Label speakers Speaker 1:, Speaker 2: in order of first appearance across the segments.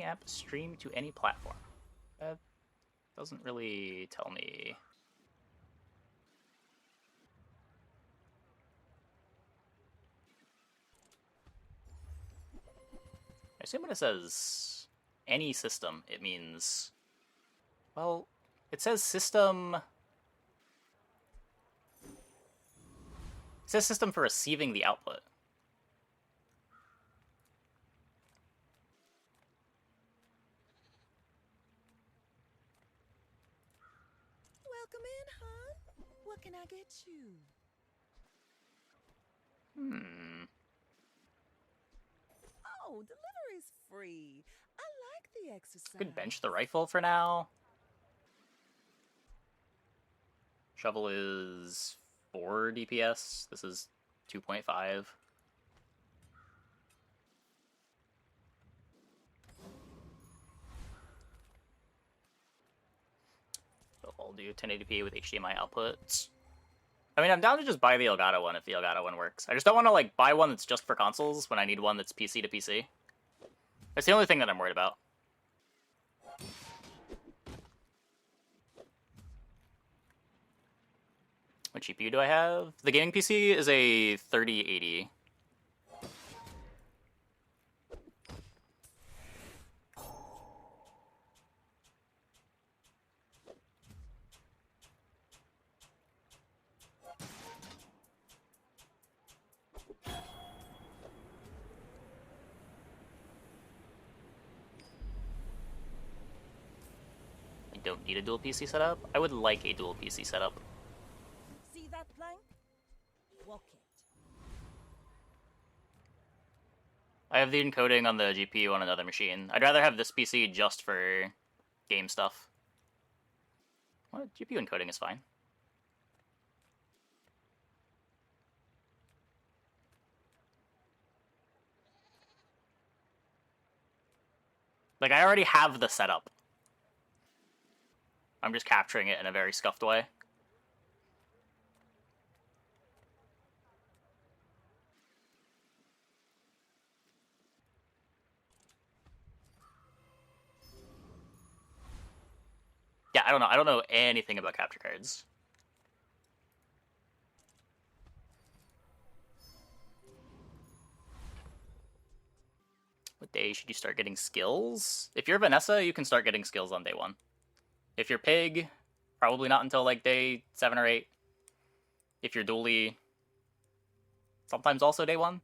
Speaker 1: app stream to any platform? That doesn't really tell me. I assume when it says any system, it means, well, it says system. It says system for receiving the output.
Speaker 2: Welcome in, hon. What can I get you? Oh, delivery's free. I like the exercise.
Speaker 1: Could bench the rifle for now. Shovel is 4 DPS. This is 2.5. So I'll do 1080p with HDMI outputs. I mean, I'm down to just buy the Elgato one if the Elgato one works. I just don't want to like buy one that's just for consoles when I need one that's PC to PC. That's the only thing that I'm worried about. What GPU do I have? The gaming PC is a 3080. I don't need a dual PC setup. I would like a dual PC setup.
Speaker 2: See that plank? Walk it.
Speaker 1: I have the encoding on the GPU on another machine. I'd rather have this PC just for game stuff. What? GPU encoding is fine. Like, I already have the setup. I'm just capturing it in a very scuffed way. Yeah, I don't know. I don't know anything about capture cards. What day should you start getting skills? If you're Vanessa, you can start getting skills on day 1. If you're Pig, probably not until like day 7 or 8. If you're Dually, sometimes also day 1.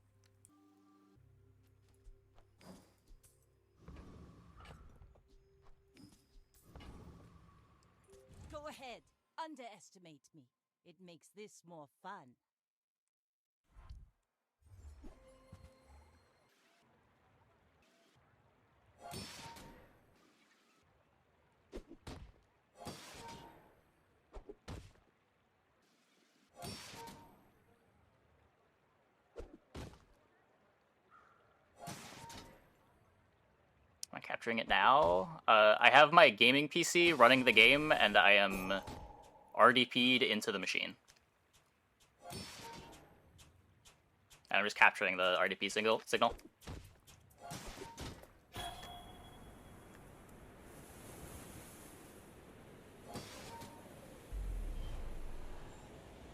Speaker 2: Go ahead. Underestimate me. It makes this more fun.
Speaker 1: Am I capturing it now? I have my gaming PC running the game, and I am RDP'd into the machine. And I'm just capturing the RDP signal.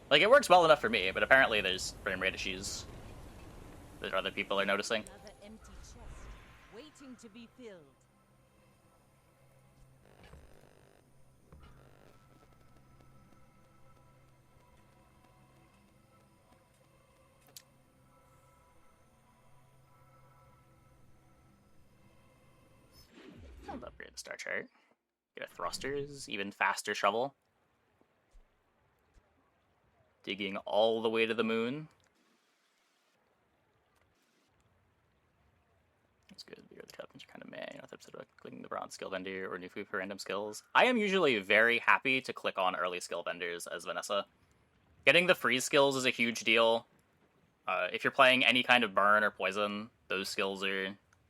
Speaker 1: Like, it works well enough for me, but apparently there's frame rate issues that other people are noticing.
Speaker 2: Another empty chest, waiting to be filled.
Speaker 1: I'll upgrade the star chart. Get a thrusters, even faster shovel. Digging all the way to the moon. That's good. You're the captains are kind of meh. You know, episode about clicking the bronze skill vendor or new food for random skills. I am usually very happy to click on early skill vendors as Vanessa. Getting the freeze skills is a huge deal. If you're playing any kind of burn or poison, those skills are,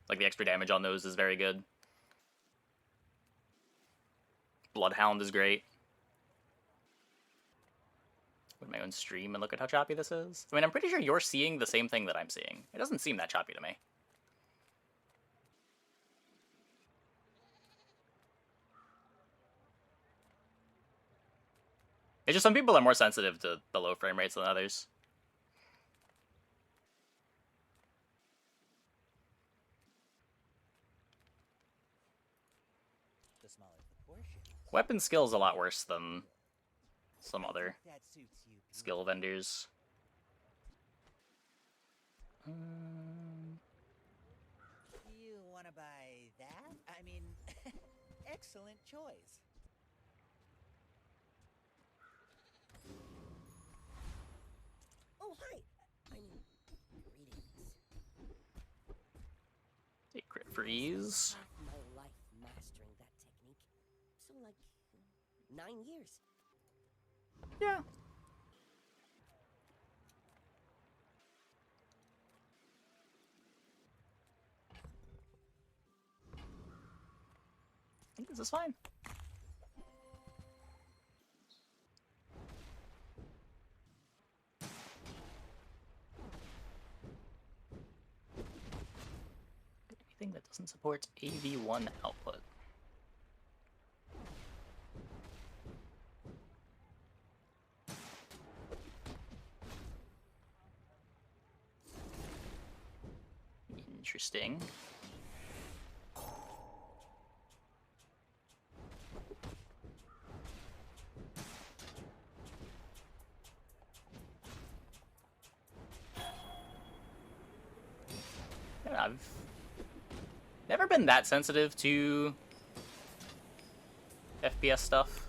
Speaker 1: like, the extra damage on those is very good. Bloodhound is great. Go to my own stream and look at how choppy this is. I mean, I'm pretty sure you're seeing the same thing that I'm seeing. It doesn't seem that choppy to me. It's just some people are more sensitive to the low frame rates than others.
Speaker 2: The smaller the portion.
Speaker 1: Weapon skill is a lot worse than some
Speaker 2: I
Speaker 1: other
Speaker 2: think that suits you
Speaker 1: skill vendors.
Speaker 2: You wanna buy that? I mean, excellent choice. Oh, hi. I mean, greetings.
Speaker 1: A crit freeze.
Speaker 3: Half my life mastering that technique. So like 9 years.
Speaker 1: Yeah. I think this is fine. Anything that doesn't support AV1 output. Interesting. Yeah, I've never been that sensitive to FPS stuff.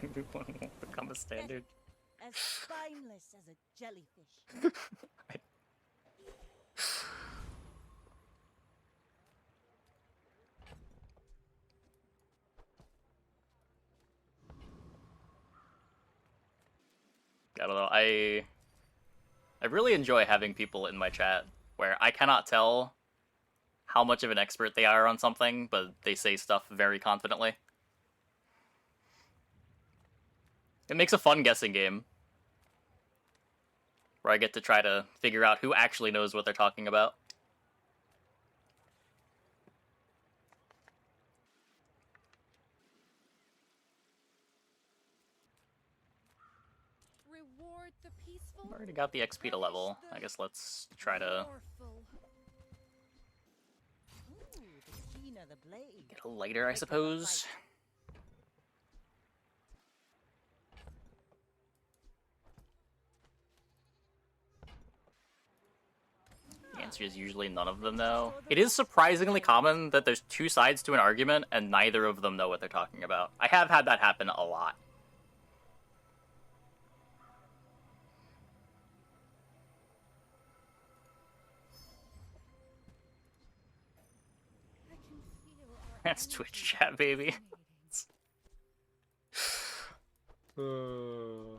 Speaker 1: Become a standard.
Speaker 3: As spineless as a jellyfish.
Speaker 1: I don't know. I really enjoy having people in my chat where I cannot tell how much of an expert they are on something, but they say stuff very confidently. It makes a fun guessing game where I get to try to figure out who actually knows what they're talking about.
Speaker 4: Reward the peaceful.
Speaker 1: Already got the XP to level. I guess let's try to
Speaker 4: Powerful.
Speaker 2: Ooh, the keen of the blade.
Speaker 1: get a lighter, I suppose. The answer is usually none of them, though. It is surprisingly common that there's two sides to an argument and neither of them know what they're talking about. I have had that happen a lot.
Speaker 4: I can feel our
Speaker 1: That's
Speaker 4: energy
Speaker 1: Twitch chat, baby.
Speaker 4: resonating.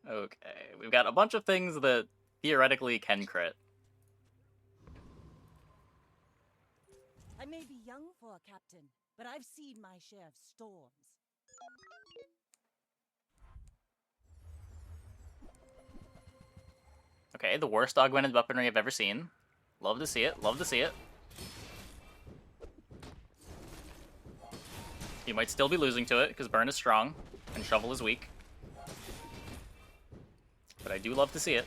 Speaker 1: Okay, we've got a bunch of things that theoretically can crit.
Speaker 3: I may be young for a captain, but I've seen my share of storms.
Speaker 1: Okay, the worst augmented weaponry I've ever seen. Love to see it, love to see it. You might still be losing to it, because Burn is strong, and Shovel is weak. But I do love to see it.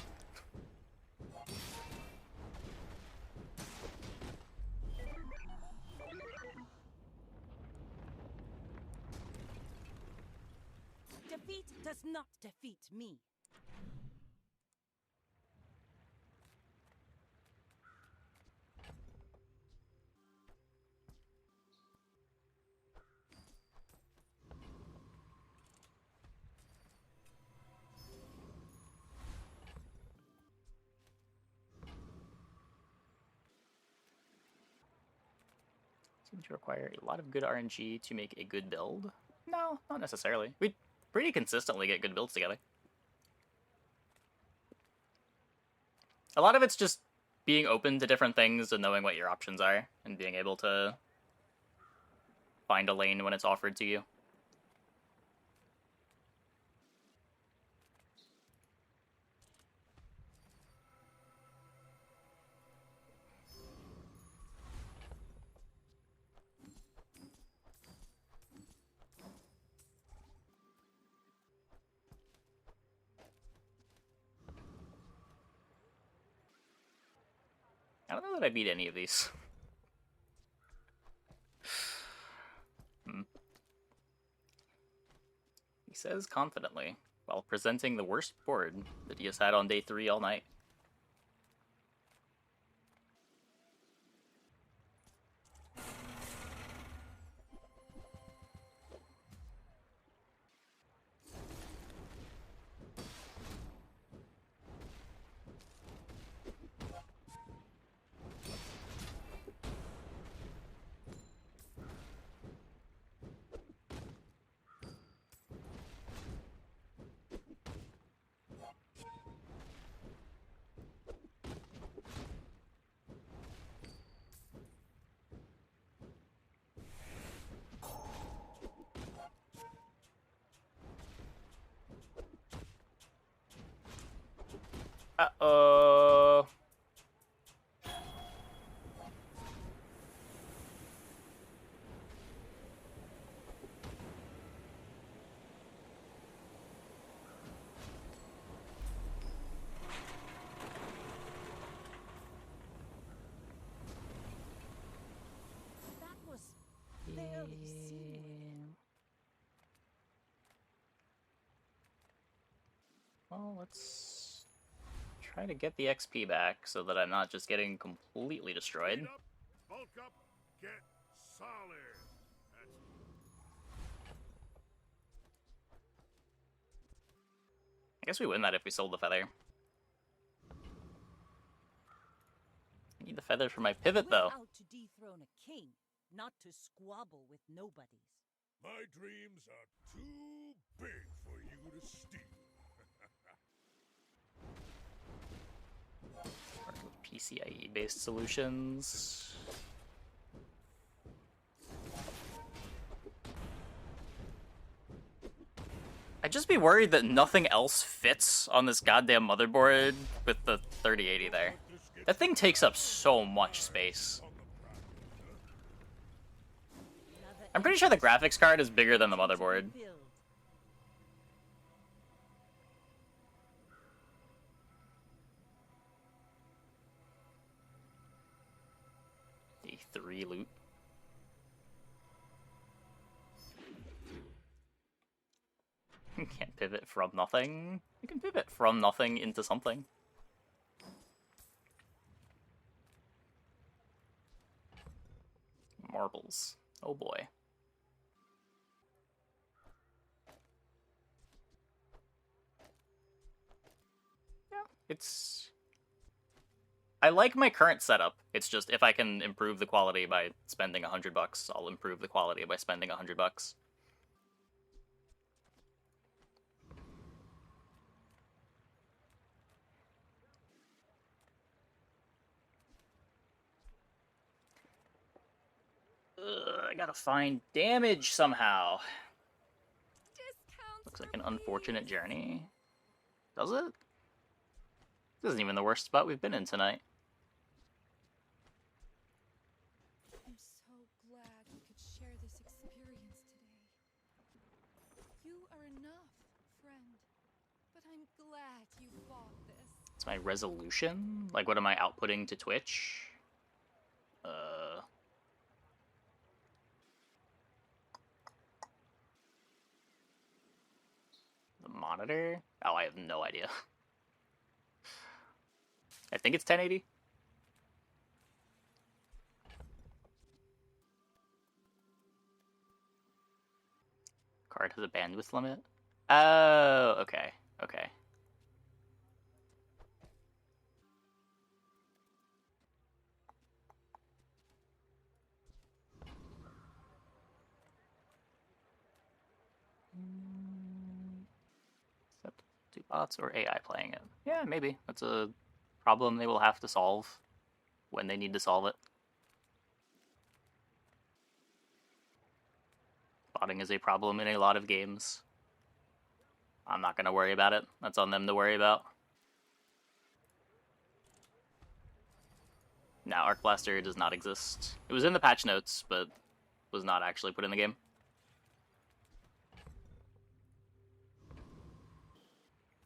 Speaker 3: Defeat does not defeat me.
Speaker 1: Seems to require a lot of good RNG to make a good build. No, not necessarily. We pretty consistently get good builds together. A lot of it's just being open to different things and knowing what your options are, and being able to find a lane when it's offered to you. I don't know that I beat any of these. He says confidently, while presenting the worst board that he has had on day 3 all night. Uh-oh.
Speaker 3: That was fairly seamless.
Speaker 1: Well, let's try to get the XP back so that I'm not just getting completely destroyed.
Speaker 5: Speed up, bulk up, get solid.
Speaker 1: I guess we win that if we sold the feather. I need the feather for my pivot,
Speaker 3: We're
Speaker 1: though.
Speaker 3: out to dethrone a king, not to squabble with nobodies.
Speaker 5: My dreams are too big for you to steal.
Speaker 1: PCIe-based solutions. I'd just be worried that nothing else fits on this goddamn motherboard with the 3080 there. That thing takes up so much space. I'm pretty sure the graphics card is bigger than the motherboard. The 3 loot. You can't pivot from nothing. You can pivot from nothing into something. Marbles. Oh boy. Yeah, it's... I like my current setup. It's just if I can improve the quality by spending $100, I'll improve the quality by spending $100. Ugh, I gotta find damage somehow.
Speaker 4: Discounts
Speaker 1: Looks like
Speaker 4: for
Speaker 1: an unfortunate
Speaker 4: please.
Speaker 1: journey. Does it? This isn't even the worst spot we've been in tonight.
Speaker 4: I'm so glad we could share this experience today. You are enough, friend. But I'm glad you bought this.
Speaker 1: It's my resolution? Like, what am I outputting to Twitch? The monitor? Oh, I have no idea. I think it's 1080. Card has a bandwidth limit? Oh, okay. Okay. Except do bots or AI playing it? Yeah, maybe. That's a problem they will have to solve when they need to solve it. Botting is a problem in a lot of games. I'm not going to worry about it. That's on them to worry about. Now, Arc Blaster does not exist. It was in the patch notes, but was not actually put in the game.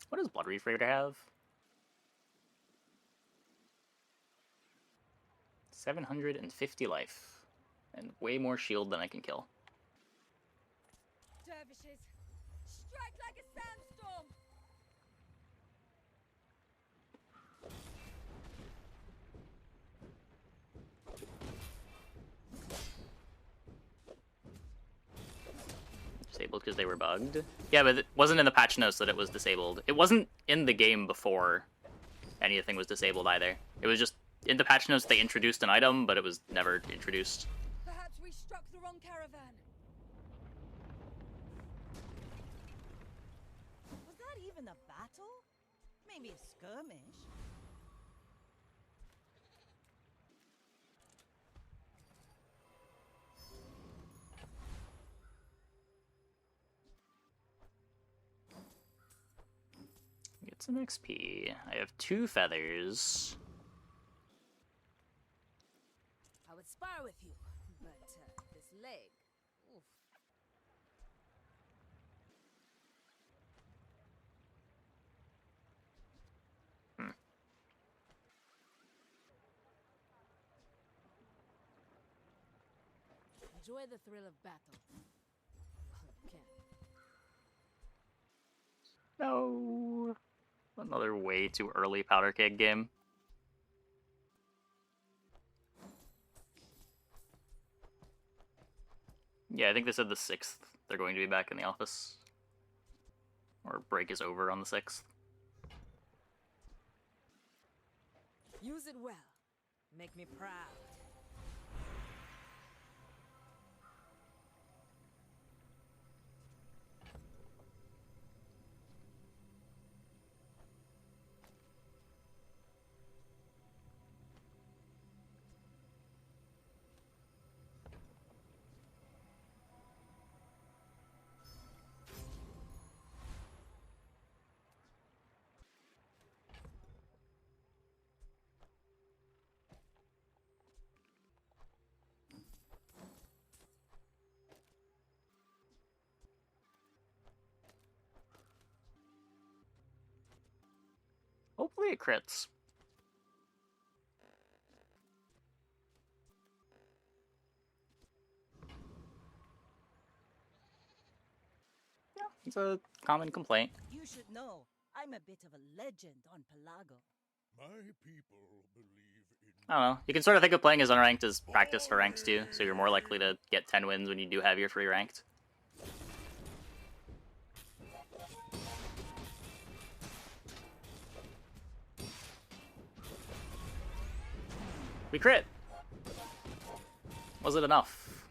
Speaker 1: What does Blood Reef Raider have? 750 life. And way more shield than I can kill.
Speaker 4: Dervishes, strike like a sandstorm!
Speaker 1: Disabled because they were bugged? Yeah, but it wasn't in the patch notes that it was disabled. It wasn't in the game before anything was disabled either. It was just in the patch notes they introduced an item, but it was never introduced.
Speaker 4: Perhaps we struck the wrong caravan.
Speaker 3: Was that even a battle? Maybe a skirmish.
Speaker 1: Get some XP. I have 2 feathers.
Speaker 4: I would spar with you, but this leg. Oof. Enjoy the thrill of battle. Well, you can.
Speaker 1: No. Another way too early powder keg game. Yeah, I think they said the 6th they're going to be back in the office. Or break is over on the 6th.
Speaker 2: Use it well. Make me proud.
Speaker 1: Hopefully it crits. Yeah, it's a common complaint.
Speaker 3: You should know, I'm a bit of a legend on Pelago.
Speaker 5: My people believe in
Speaker 1: I don't know. You can sort of think of playing as unranked as practice for ranks too, so you're more likely to get 10 wins when you do have your free ranked. We crit! Was it enough?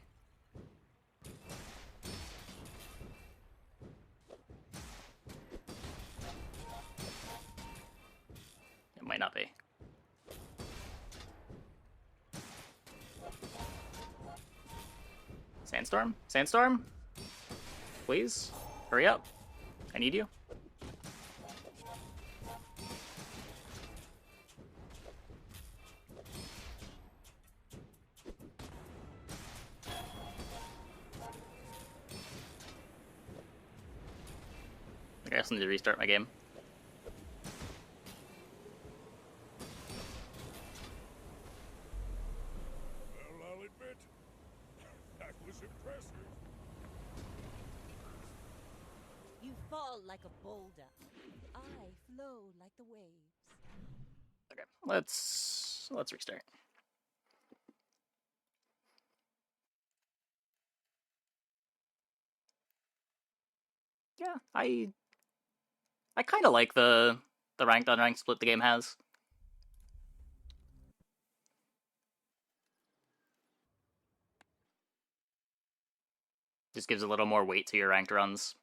Speaker 1: It might not be. Sandstorm? Sandstorm? Please? Hurry up. I need you. I guess I need to restart my game.
Speaker 5: Well, I'll admit, that was impressive.
Speaker 3: You fall like a boulder. I flow like the waves.
Speaker 1: Okay, let's restart. Yeah, I kind of like the ranked unranked split the game has. Just gives a little more weight to your ranked runs.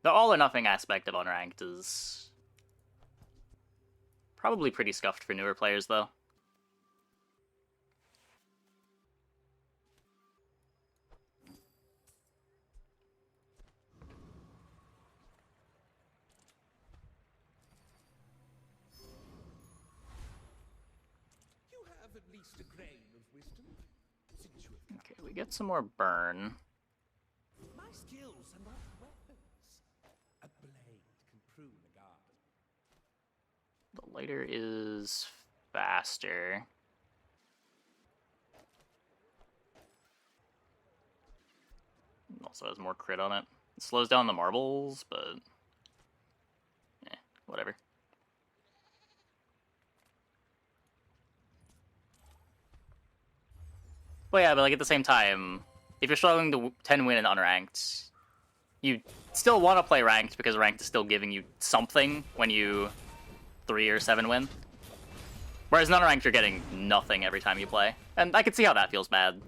Speaker 1: The all or nothing aspect of unranked is probably pretty scuffed for newer players, though.
Speaker 6: You have at least a grain of wisdom, since you have
Speaker 1: Okay, we get some more burn.
Speaker 6: my skills are not weapons.
Speaker 1: Lighter is faster. Also has more crit on it. It slows down the marbles, but whatever. Well, yeah, but like at the same time, if you're struggling to 10 win in unranked, you still want to play ranked because ranked is still giving you something when you 3 or 7 win. Whereas in unranked, you're getting nothing every time you play. And I can see how that feels bad.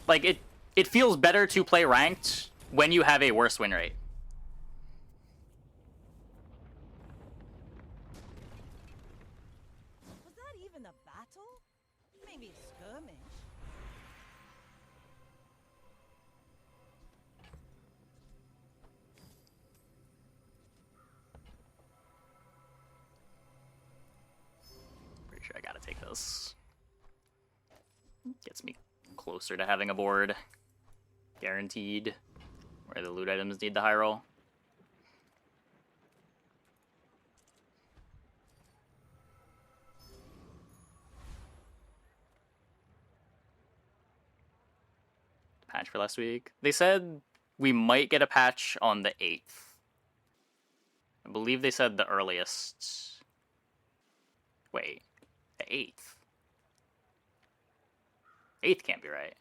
Speaker 1: Like, it feels better to play ranked when you have a worse win rate.
Speaker 3: Was that even a battle? Maybe a skirmish.
Speaker 1: Pretty sure I gotta take this. Gets me closer to having a board. Guaranteed. Where the loot items need the high roll. Patch for last week. They said we might get a patch on the 8th. I believe they said the earliest. Wait, the 8th? 8th can't be right.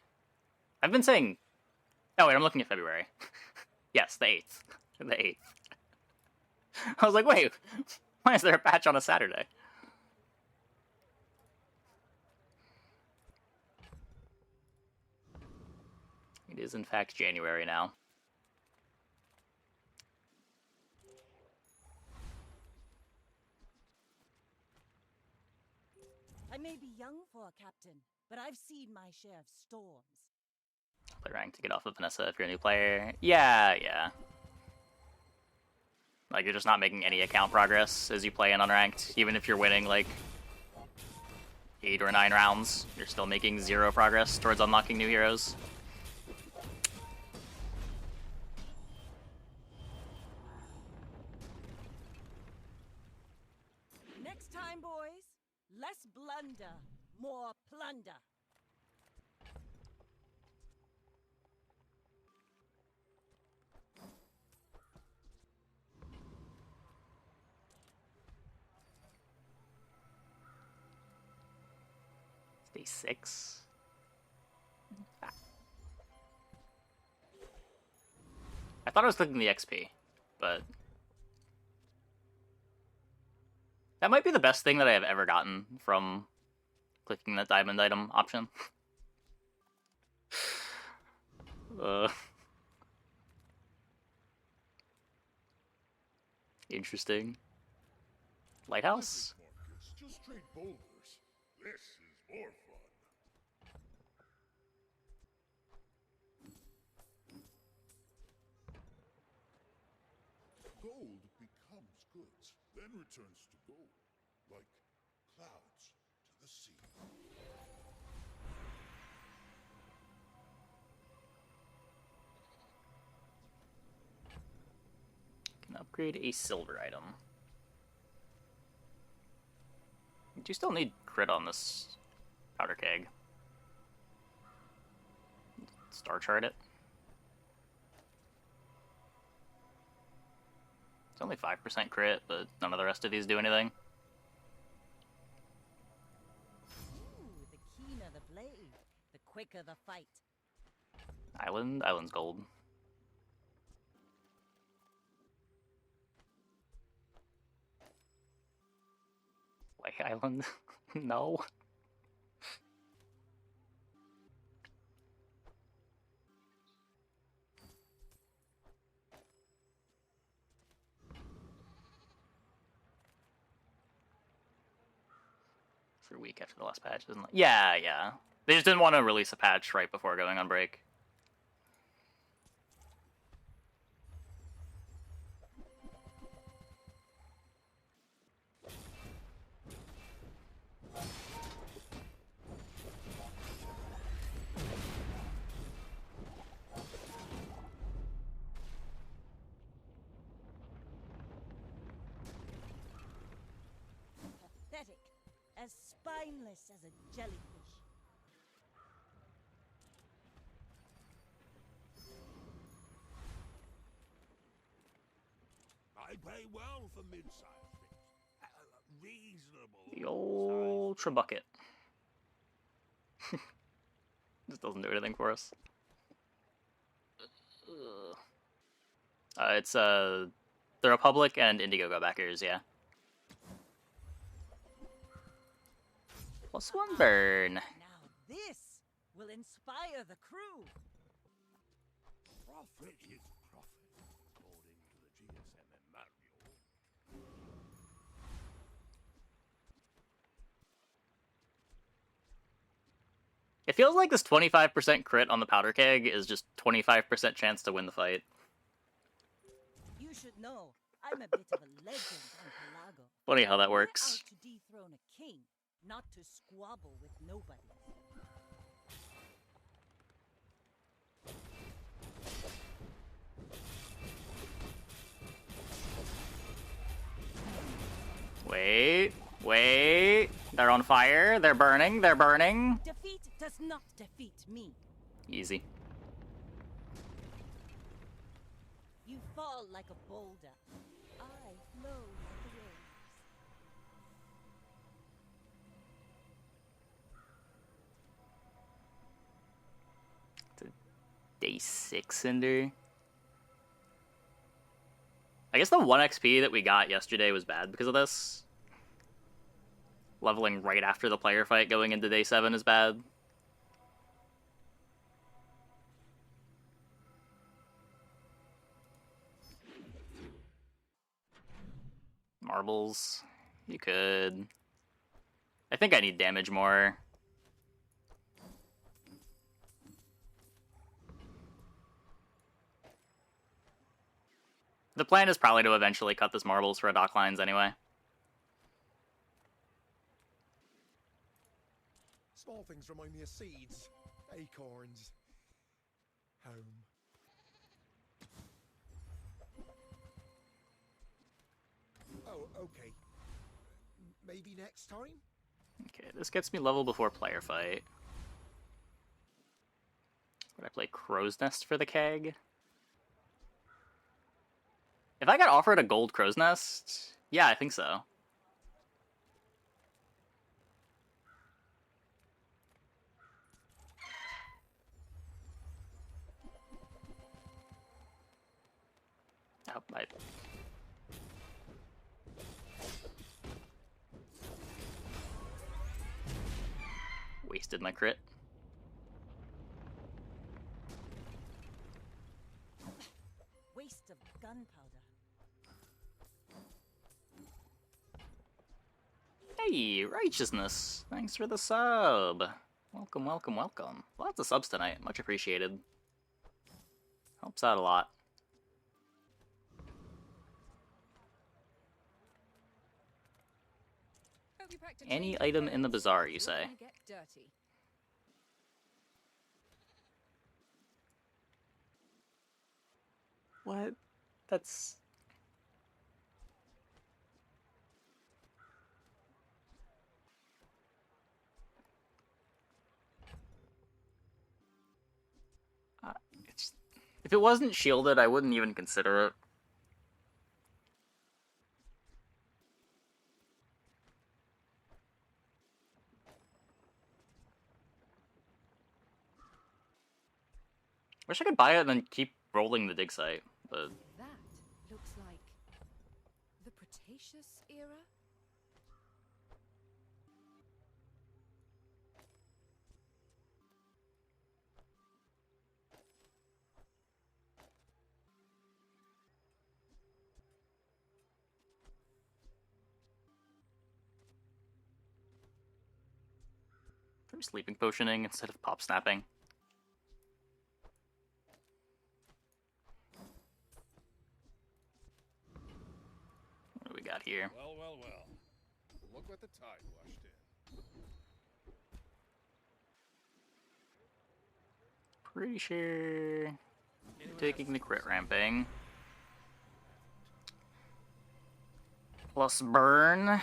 Speaker 1: I've been saying... Oh wait, I'm looking at February. Yes, the 8th. The 8th. I was like, wait, why is there a patch on a Saturday? It is in fact January now.
Speaker 3: I may be young for a captain, but I've seen my share of storms.
Speaker 1: Play rank to get off of Vanessa if you're a new player. Yeah. Like, you're just not making any account progress as you play in unranked. Even if you're winning, like, 8 or 9 rounds, you're still making 0 progress towards unlocking new heroes.
Speaker 3: Next time, boys, less blunder, more plunder.
Speaker 1: Day 6. I thought I was clicking the XP, but that might be the best thing that I have ever gotten from clicking that diamond item option. Interesting. Lighthouse?
Speaker 5: Markets, just trade boulders. This is more fun. Gold becomes goods, then returns to gold, like clouds to the sea.
Speaker 1: Can upgrade a silver item. You do still need crit on this powder keg. Star chart it. It's only 5% crit, but none of the rest of these do anything.
Speaker 3: Ooh, the keener the blade, the quicker the fight.
Speaker 1: Island's gold. White Island? No. For a week after the last patch, isn't it? Yeah. They just didn't want to release a patch right before going on break.
Speaker 3: spineless as a jellyfish.
Speaker 5: I pay well for mid-sized things. Reasonable.
Speaker 1: The old Trebucket. Just doesn't do anything for us. It's the Republic and Indiegogo backers, yeah. Plus 1 burn.
Speaker 3: Now this will inspire the crew.
Speaker 5: Profit is profit, according to the GSM manual.
Speaker 1: It feels like this 25% crit on the powder keg is just 25% chance to win the fight.
Speaker 3: You should know, I'm a bit of a legend on Pelago.
Speaker 1: Funny how that
Speaker 3: We're
Speaker 1: works.
Speaker 3: out to dethrone a king, not to squabble with nobody.
Speaker 1: Wait. They're on fire. They're burning.
Speaker 3: Defeat does not defeat me.
Speaker 1: Easy.
Speaker 3: You fall like a boulder. I flow like the waves.
Speaker 1: It's a day 6 Cinder. I guess the 1 XP that we got yesterday was bad because of this. Leveling right after the player fight going into day 7 is bad. Marbles. You could. I think I need damage more. The plan is probably to eventually cut this marbles for a dock lines anyway.
Speaker 7: Small things remind me of seeds, acorns, home. Oh, okay. Maybe next time?
Speaker 1: Okay, this gets me level before player fight. Would I play Crow's Nest for the keg? If I got offered a gold Crow's Nest, yeah, I think so. Oh, I... Wasted my crit.
Speaker 3: Waste of gunpowder.
Speaker 1: Hey, Righteousness! Thanks for the sub! Welcome. Lots of subs tonight, much appreciated. Helps out a lot.
Speaker 4: Hope you packed a
Speaker 1: Any
Speaker 4: change of
Speaker 1: item in the
Speaker 4: clothes.
Speaker 1: bazaar, you
Speaker 4: You're
Speaker 1: say?
Speaker 4: gonna get dirty.
Speaker 1: What? That's... If it wasn't shielded, I wouldn't even consider it. Wish I could buy it and then keep rolling the dig site, but...
Speaker 4: That looks like the Cretaceous era.
Speaker 1: I'm sleeping potioning instead of pop snapping. What do we got here?
Speaker 5: Well. Look what the tide washed in.
Speaker 1: Pretty sure... Taking the crit ramping. Plus burn.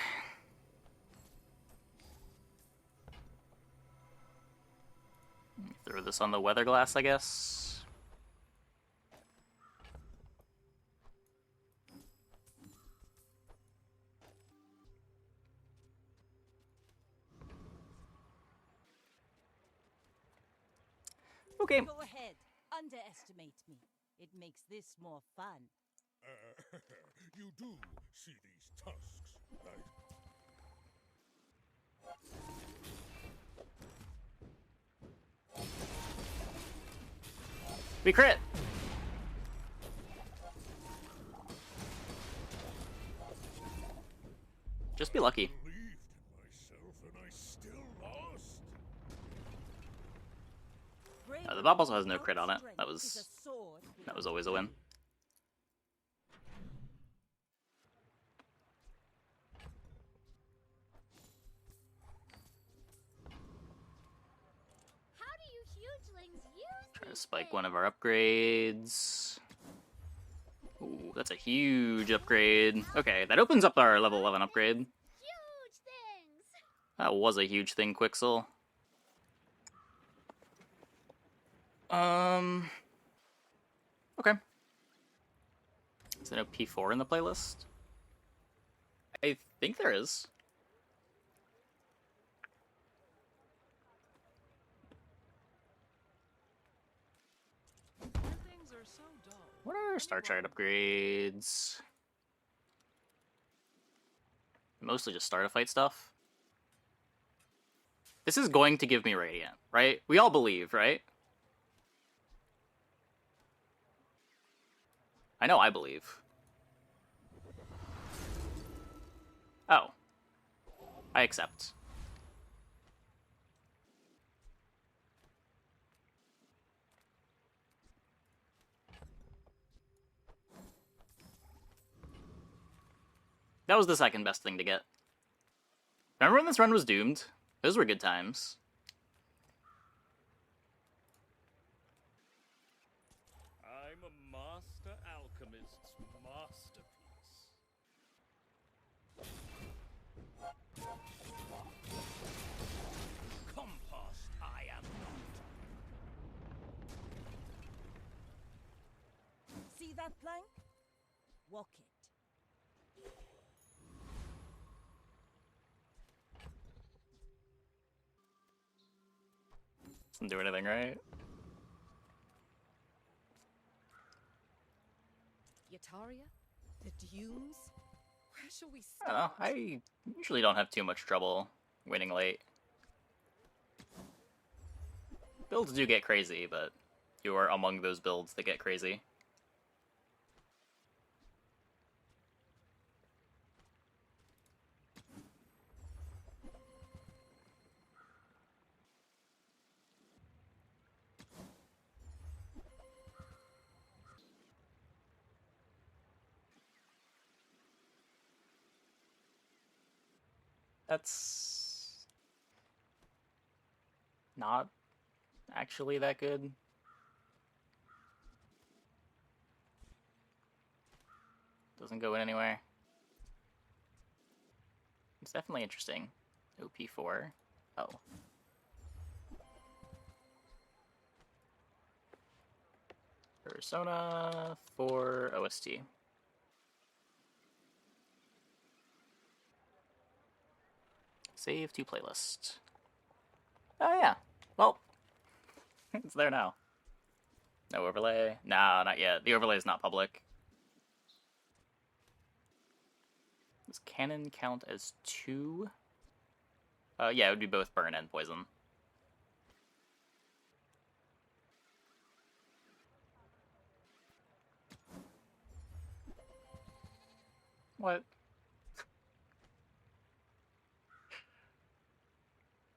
Speaker 1: Throw this on the weather glass, I guess. Okay.
Speaker 3: Go ahead. Underestimate me. It makes this more fun.
Speaker 5: You do see these tusks, right?
Speaker 1: We crit! Just be lucky.
Speaker 5: Believed in myself and I still lost.
Speaker 1: The Bob also has no crit on it.
Speaker 3: Strength
Speaker 1: That
Speaker 3: is
Speaker 1: was
Speaker 3: a sword
Speaker 1: always a win.
Speaker 8: How do you hugelings use
Speaker 1: Try to
Speaker 8: these
Speaker 1: spike
Speaker 8: things?
Speaker 1: one of our upgrades. Ooh, that's a huge upgrade. Okay, that opens up our level 11 upgrade.
Speaker 8: Huge things.
Speaker 1: That was a huge thing, Quixel. Okay. Is there no P4 in the playlist? I think there is.
Speaker 6: Things are so dull.
Speaker 1: What are our star chart upgrades? Mostly just start a fight stuff. This is going to give me Radiant, right? We all believe, right? I know I believe. Oh. I accept. That was the second best thing to get. Remember when this run was doomed? Those were good times.
Speaker 9: I'm a master alchemist's masterpiece. Compost I am not.
Speaker 3: See that plank? Walk it.
Speaker 1: Doesn't do anything, right?
Speaker 2: Yataria? The dunes? Where shall we
Speaker 1: I don't know.
Speaker 2: start?
Speaker 1: I usually don't have too much trouble winning late. Builds do get crazy, but you are among those builds that get crazy. That's not actually that good. Doesn't go in anywhere. It's definitely interesting. OP4. Oh. Persona 4 OST. Save to playlist. Oh yeah. Well, it's there now. No overlay? No, not yet. The overlay is not public. Does cannon count as 2? Yeah, it would be both burn and poison. What?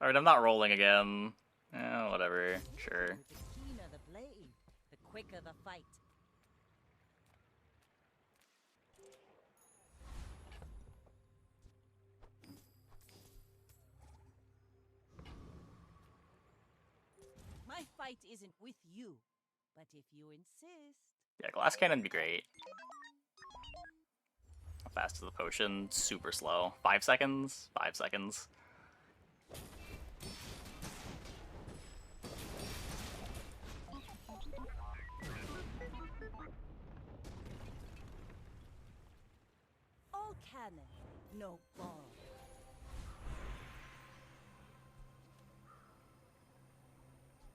Speaker 1: Alright, I'm not rolling again. Whatever. Sure.
Speaker 3: The keener the blade, the quicker the fight. My fight isn't with you, but if you insist.
Speaker 1: Yeah, glass cannon would be great. How fast is the potion? Super slow. 5 seconds? 5 seconds.
Speaker 3: No ball.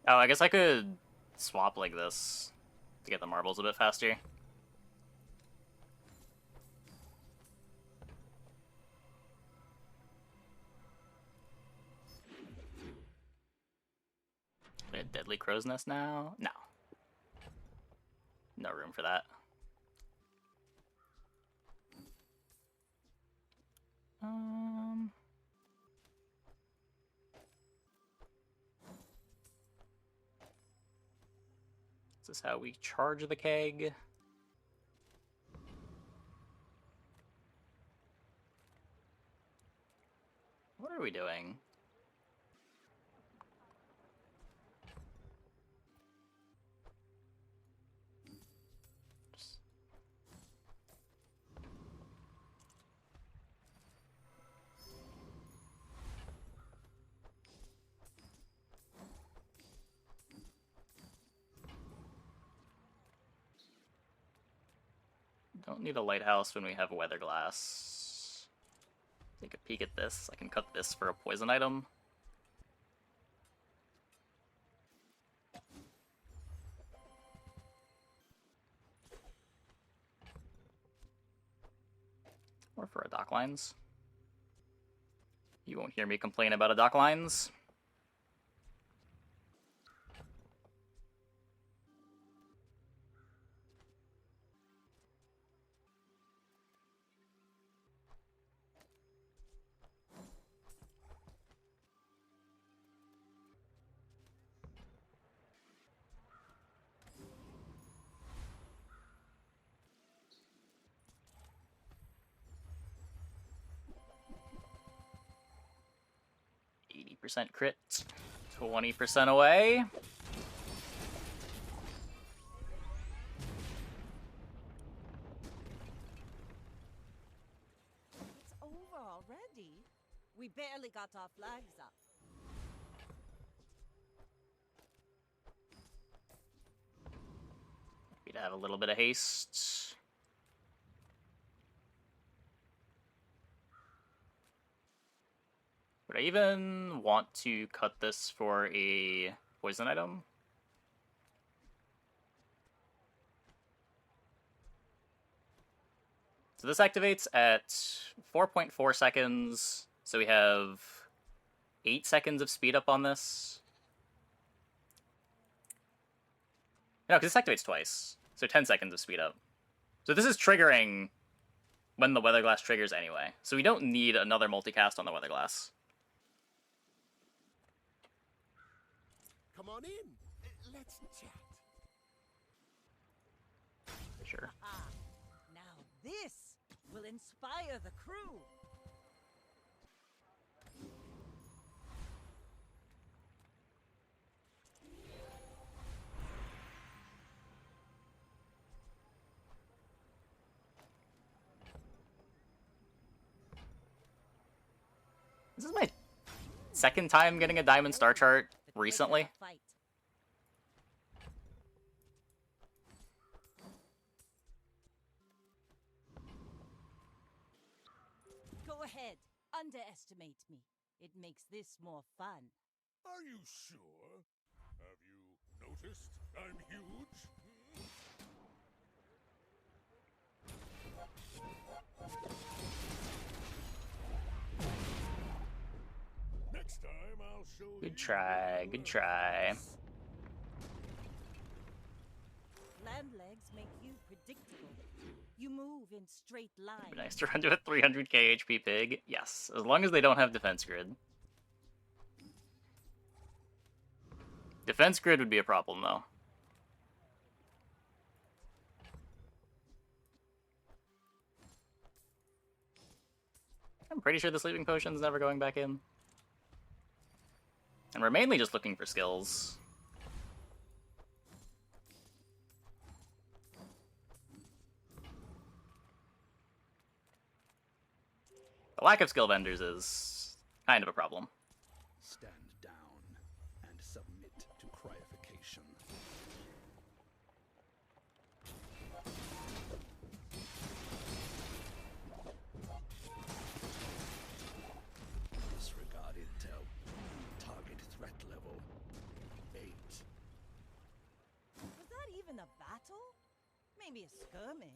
Speaker 1: Oh, I guess I could swap like this to get the marbles a bit faster. A deadly crow's nest now? No. No room for that. Is this how we charge the keg? What are we doing? Don't need a lighthouse when we have a weather glass. Take a peek at this. I can cut this for a poison item. Or for a dock lines. You won't hear me complain about a dock lines. % crit, 20% away.
Speaker 3: It's over already. We barely got our flags up.
Speaker 1: Happy to have a little bit of haste. Would I even want to cut this for a poison item? So this activates at 4.4 seconds, so we have 8 seconds of speed up on this. No, because this activates twice, so 10 seconds of speed up. So this is triggering when the weather glass triggers anyway, so we don't need another multicast on the weather glass.
Speaker 7: Come on in. Let's chat.
Speaker 1: Sure.
Speaker 3: Ah, now this will inspire the crew.
Speaker 1: This is my second time getting a diamond star chart
Speaker 3: The
Speaker 1: recently.
Speaker 3: quicker the fight. Go ahead, underestimate me. It makes this more fun.
Speaker 5: Are you sure? Have you noticed I'm huge? Next time I'll show you.
Speaker 1: Good try, good try.
Speaker 3: Land legs make you predictable. You move in straight lines.
Speaker 1: It'd be nice to run to a 300k HP pig. Yes, as long as they don't have defense grid. Defense grid would be a problem, though. I'm pretty sure the sleeping potion's never going back in. And we're mainly just looking for skills. The lack of skill vendors is kind of a problem.
Speaker 6: Stand down and submit to cryification.
Speaker 3: even a battle? Maybe a skirmish.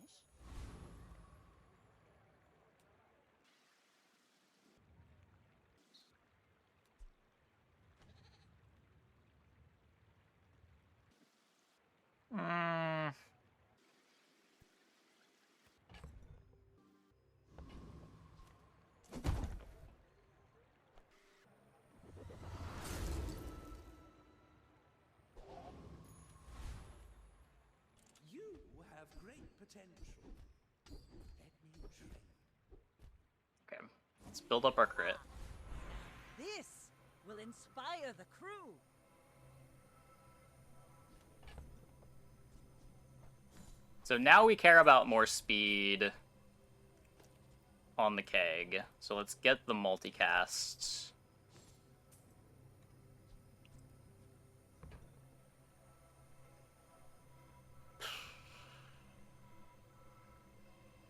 Speaker 1: Mm.
Speaker 6: You have great potential. Let me train.
Speaker 1: Okay, let's build up our crit.
Speaker 3: This will inspire the crew.
Speaker 1: So now we care about more speed on the keg. So let's get the multicast.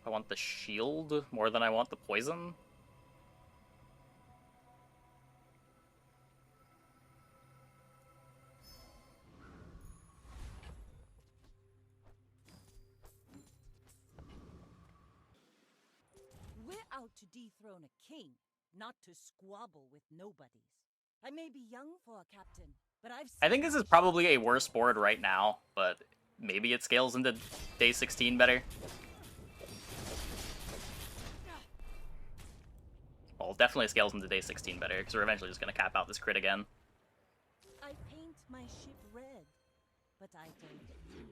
Speaker 1: I want the shield more than I want the poison.
Speaker 3: We're out to dethrone a king, not to squabble with nobodies. I may be young for a captain, but I've
Speaker 1: I think
Speaker 3: seen
Speaker 1: this
Speaker 3: my
Speaker 1: is probably
Speaker 3: share
Speaker 1: a
Speaker 3: of
Speaker 1: worse
Speaker 3: struggles.
Speaker 1: board right now, but maybe it scales into day 16 better. Well, definitely scales into day 16 better, because we're eventually just going to cap out this crit again.
Speaker 3: I paint my ship red, but I don't use paint.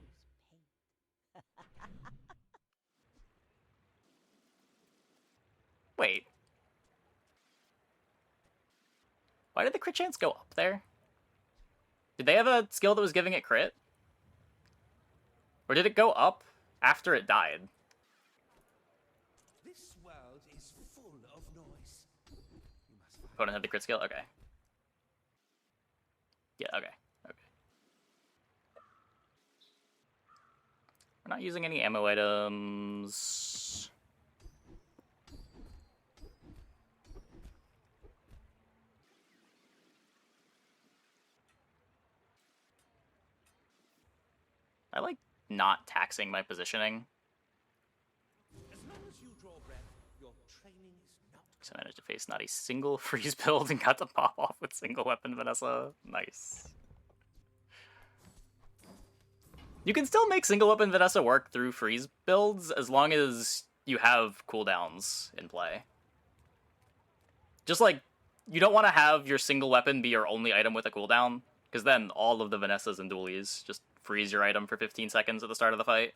Speaker 1: Wait. Why did the crit chance go up there? Did they have a skill that was giving it crit? Or did it go up after it died?
Speaker 6: This world is full of noise. You must find
Speaker 1: Opponent had the crit skill? Okay. Yeah, okay. Okay. We're not using any ammo items. I like not taxing my positioning.
Speaker 6: As long as you draw breath, your training is not.
Speaker 1: So I managed to face not a single freeze build and got to pop off with single weapon Vanessa. Nice. You can still make single weapon Vanessa work through freeze builds as long as you have cooldowns in play. Just like, you don't want to have your single weapon be your only item with a cooldown, because then all of the Vanessas and dualies just freeze your item for 15 seconds at the start of the fight.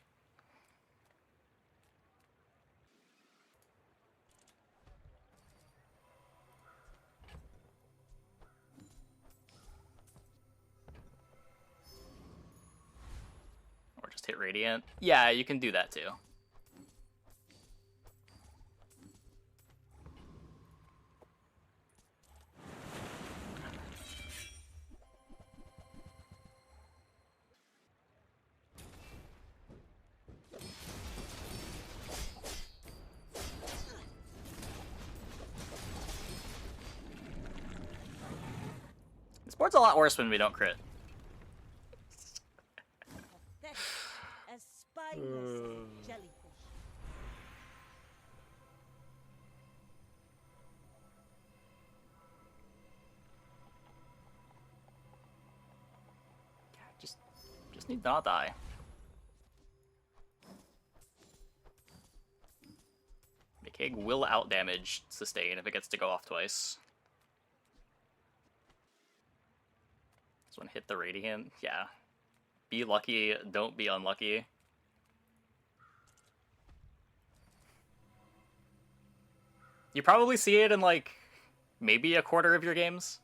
Speaker 1: Or just hit Radiant. Yeah, you can do that too. This board's a lot worse when we don't crit.
Speaker 3: Pathetic, as spineless as a jellyfish.
Speaker 1: Just need to not die. The keg will outdamage sustain if it gets to go off twice. This one hit the Radiant. Yeah. Be lucky, don't be unlucky. You probably see it in, like, maybe a quarter of your games.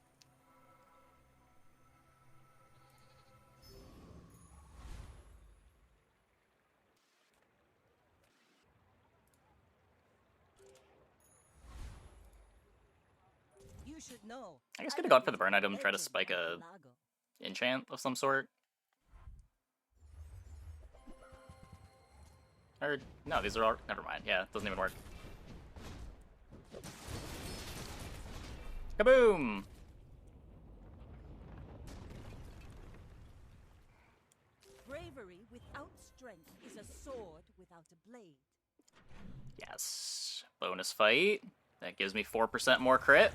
Speaker 3: You should know.
Speaker 1: I guess could have gone for the burn item, try to spike a enchant of some sort. Or, no, these are all, never mind. Yeah, it doesn't even work. Kaboom!
Speaker 3: Bravery Bravery without strength is a sword without a blade.
Speaker 1: Yes. Bonus fight. That gives me 4% more crit.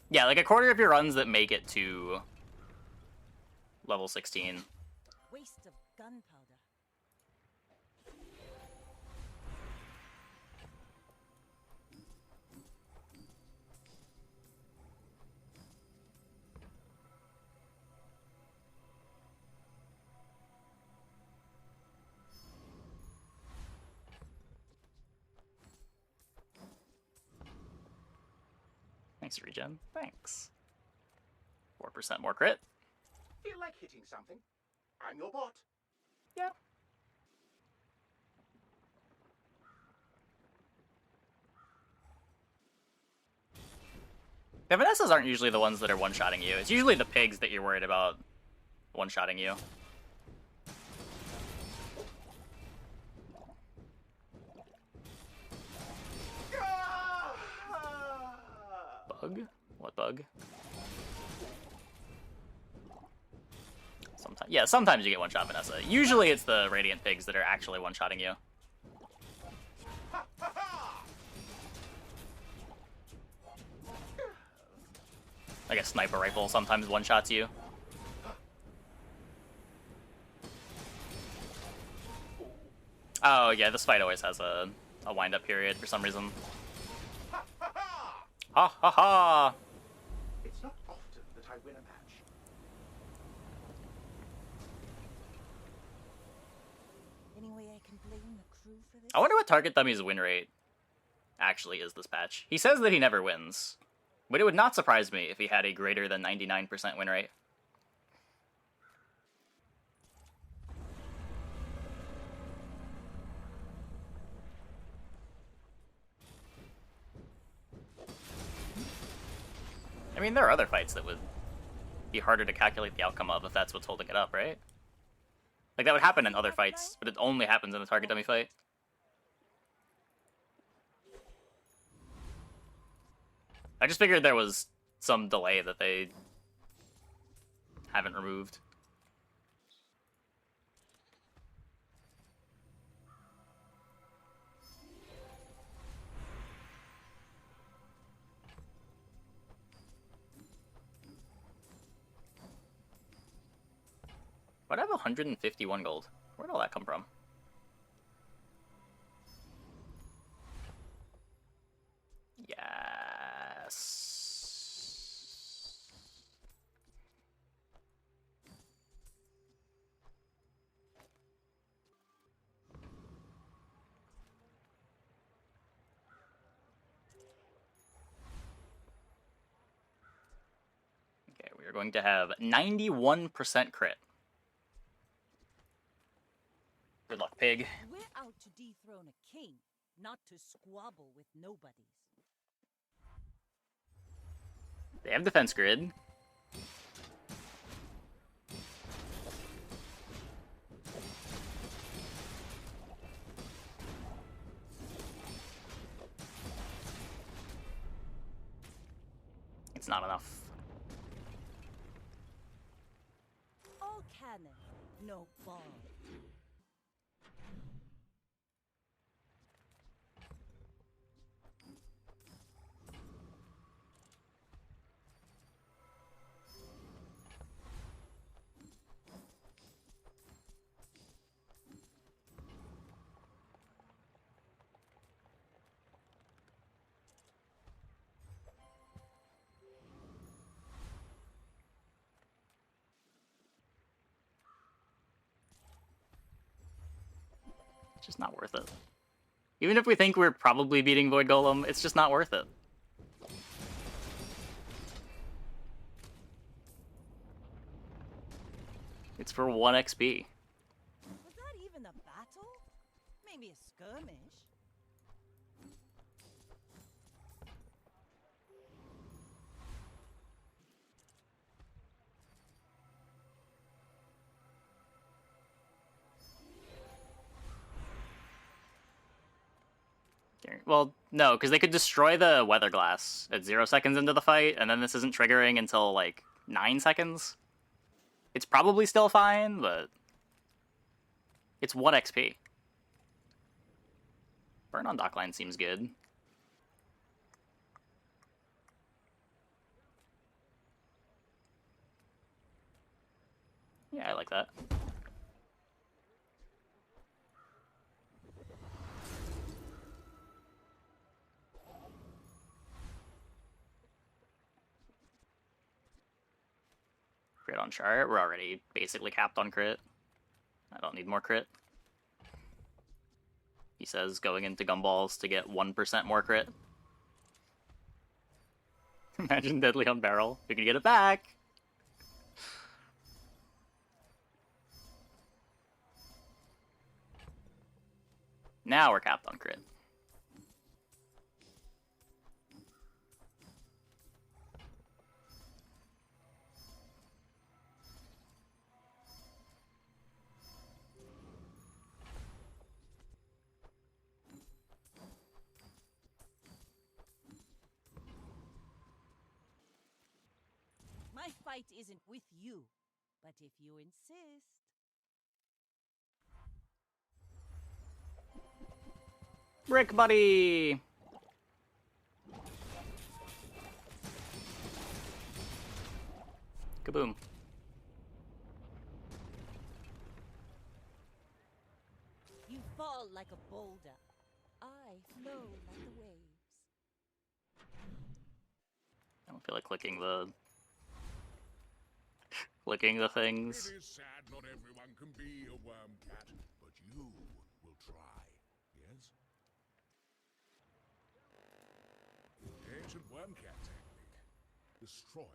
Speaker 1: Yeah, like a quarter of your runs that make it to level 16.
Speaker 3: Waste of gunpowder.
Speaker 1: Thanks, regen. Thanks. 4% more crit.
Speaker 10: Feel like hitting something? I'm your bot.
Speaker 1: Yeah. The Vanessas aren't usually the ones that are one-shotting you. It's usually the pigs that you're worried about one-shotting you. Bug? What bug? Sometimes, yeah, sometimes you get one-shot Vanessa. Usually it's the Radiant Pigs that are actually one-shotting you. Like a sniper rifle sometimes one-shots you. Oh yeah, this fight always has a wind-up period for some reason. Ha ha ha!
Speaker 10: It's not often that I win a match.
Speaker 3: Any way I can blame the crew for this?
Speaker 1: I wonder what Target Dummy's win rate actually is this patch. He says that he never wins, but it would not surprise me if he had a greater than 99% win rate. I mean, there are other fights that would be harder to calculate the outcome of if that's what's holding it up, right? Like, that would happen in other fights, but it only happens in the Target Dummy fight. I just figured there was some delay that they haven't removed. Why'd I have 151 gold? Where'd all that come from? Yes. Okay, we are going to have 91% crit. Good luck, pig.
Speaker 3: We're out to dethrone a king, not to squabble with nobodies.
Speaker 1: They have defense grid. It's not enough.
Speaker 3: All cannon, no ball.
Speaker 1: It's just not worth it. Even if we think we're probably beating Void Golem, it's just not worth it. It's for 1 XP.
Speaker 3: Was that even a battle? Maybe a skirmish.
Speaker 1: Well, no, because they could destroy the weather glass at 0 seconds into the fight, and then this isn't triggering until, like, 9 seconds. It's probably still fine, but it's 1 XP. Burn on Dockline seems good. Yeah, I like that. Crit on chart. We're already basically capped on crit. I don't need more crit. He says going into gumballs to get 1% more crit. Imagine deadly on barrel. We can get it back. Now we're capped on crit.
Speaker 3: My fight isn't with you, but if you insist.
Speaker 1: Brick buddy! Kaboom.
Speaker 3: You fall like a boulder. I flow like the waves.
Speaker 1: I don't feel like clicking the things.
Speaker 5: It is sad not everyone can be a worm cat, but you will try, yes? Ancient worm cat technique. Destroyed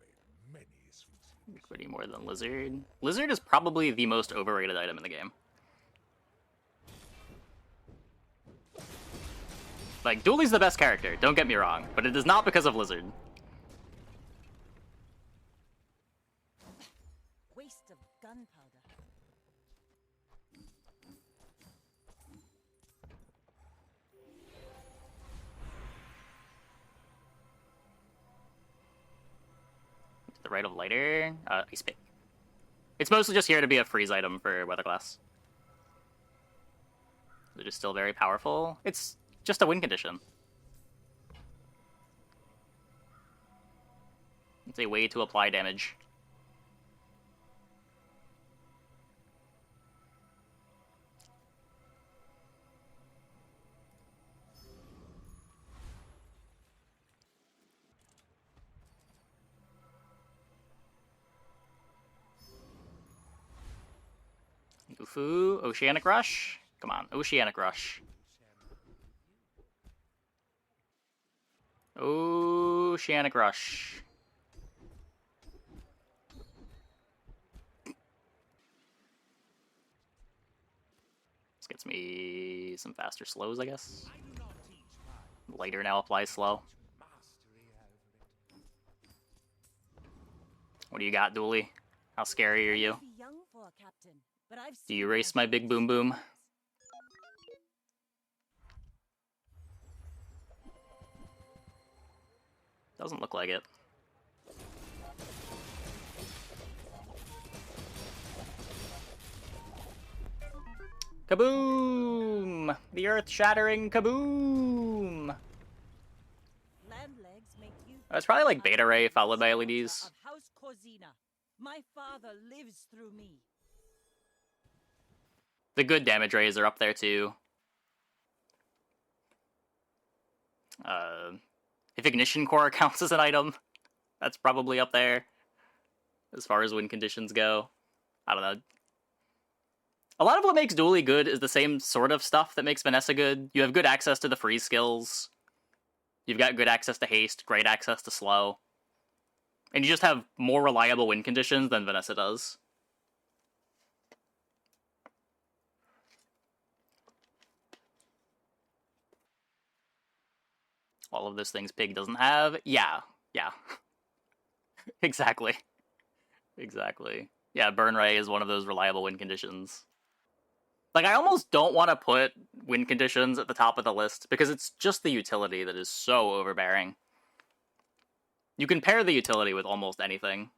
Speaker 5: many sphinxes.
Speaker 1: Pretty more than Lizard. Lizard is probably the most overrated item in the game. Like, Dooley's the best character, don't get me wrong, but it is not because of Lizard.
Speaker 3: Waste of gunpowder.
Speaker 1: The Rite of Lighter, Ice Pick. It's mostly just here to be a freeze item for Weatherglass. It is still very powerful. It's just a win condition. It's a way to apply damage. Ufu, Oceanic Rush? Come on, Oceanic Rush. Oceanic Rush. This gets me some faster slows, I guess. Lighter now applies slow. What do you got, Dooley? How scary are you? Do you race my big boom boom? Doesn't look like it. Kaboom! The earth-shattering kaboom! It's probably like Beta Ray followed by LEDs.
Speaker 3: My father lives through me.
Speaker 1: The good damage rays are up there too. If Ignition Core counts as an item, that's probably up there. As far as win conditions go. I don't know. A lot of what makes Dooley good is the same sort of stuff that makes Vanessa good. You have good access to the freeze skills. You've got good access to haste, great access to slow. And you just have more reliable win conditions than Vanessa does. All of those things Pig doesn't have? Yeah. Exactly. Yeah, Burn Ray is one of those reliable win conditions. Like, I almost don't want to put win conditions at the top of the list, because it's just the utility that is so overbearing. You can pair the utility with almost anything.